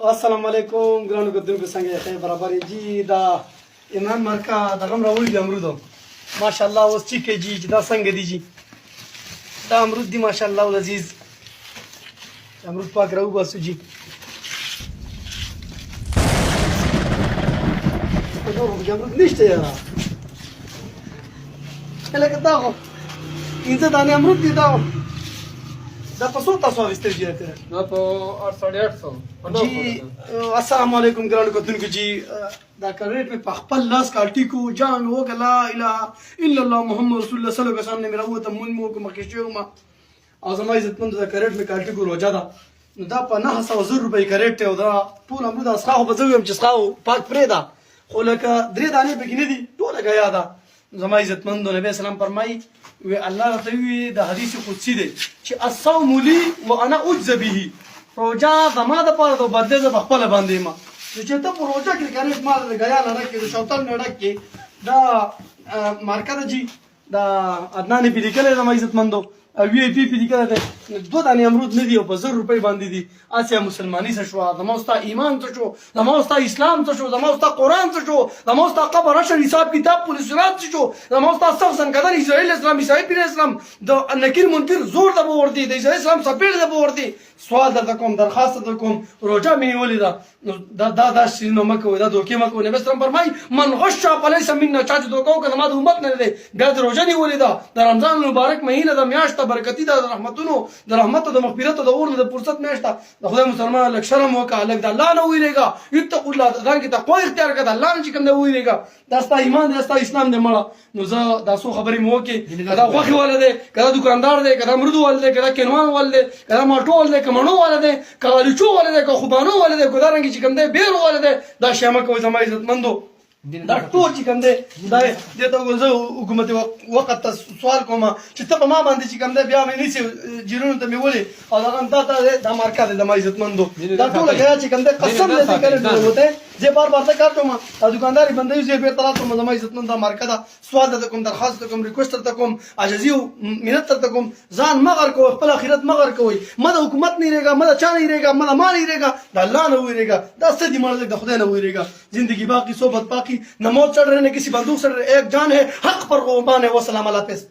السلام علیکم ګرانو کتونکو څنګه خیر برابر جی دا ایمان مرکا دغه راوړي د امرودو ماشاءالله اوس چې کې جی دا څنګه دی جی دا امرود دی ماشاءالله العزیز امرود پاک راو باسو جی دا امرود نشته یاره لکه دا خو پنځه دانې امرود دي دا په څو تاسو واغېستل جی دا په 800 جی السلام علیکم ګرانو کتونکو جی دا کریٹ पे خپل لاس کالټی کو جان هو لا اله الا الله محمد رسول الله صلی الله علیه وسلم میرا وته مون مو کو مکشو ما اعظم عزت مند دا کریٹ पे کالټی کو روجا دا نو دا په 900 روپۍ کریٹ ته دا ټول امرود اسخاو بزویم چې اسخاو پاک پرې دا خو لکه درې دانې پکې نه دي ټول غیا دا زما عزت مند نبی اسلام فرمایي وی الله تعالی د حدیث قدسی دی چې الصوم لی وانا اجزا به روجا زما د پاره د بدله ز خپل باندې ما چې ته په روجا کې کارې ما د غیا نه راکې د شوتل نه راکې دا مارکر جی دا عدنان پی لیکل زما عزت مندو او وی پی پی لیکل ده دوه دانې امرود نه دی او په 100 روپۍ باندې دي اسیا مسلمانی څه شو د موستا ایمان څه شو د موستا اسلام څه شو د موستا قران څه شو د موستا قبر رشن حساب کتاب پولیس رات څه شو د موستا سخن قدر اسرائیل اسلام عیسی پیر اسلام د نکیر منکر زور د ور دي د اسرائیل اسلام سپیړ د ور دي سوال درته کوم درخواست درته کوم روجا مې ولې دا شنو مکو دا دوکې مکو نبی اسلام فرمای من غش فلیس منا چا چې دوکاو کنه ما د امت نه دی ګاد روجا دی ولې دا رمضان مبارک مهینه د میاشت برکتی د رحمتونو د رحمت د مغفرت د اور د فرصت میاشت د خدای مسلمان لک شرم وکا لک د الله نه ویریږي یتق الله ځان کې تقوا اختیار کړه الله نه چې کوم نه ویریږي دا ستا ایمان دا ستا اسلام دی مړه نو زه دا سو خبرې مو کې دا خوخي والده کدا دکاندار دی کدا مرود والده کدا کینوان والده کدا ماټو والده کمنو والده کدا لچو والده کو خوبانو والده کو دا رنګ چې کوم دی بیر والده دا شمه کوي زما عزت مندو دا ټول چې کوم دی دا دته زه حکومت وخت ته سوال کوم چې ته په ما باندې چې کوم دی بیا مې نشي جیرونو ته مې ولې او دا دا مارکا دی د عزت مندو دا ټول غیا چې کوم دی قسم دې کړی وته زه بار بار ته کارته ما دکانداري بندوي زه به طلب کوم د عزت مند مارکا دا سوال ته کوم درخواست ته کوم ریکوست ته کوم عاجزي او منت ته کوم ځان مغر کو خپل اخرت مغر کوي مده حکومت نه ریګا مده چا نه ریګا مده ما نه ریګا د الله نه ویریګا دا ست دي مړ د خدای نه ویریګا زندگی باقی صحبت باقی نہ موت چڑھ رہے نہ کسی بندوق سے ایک جان ہے حق پر قربان ہے وہ سلام اللہ پیس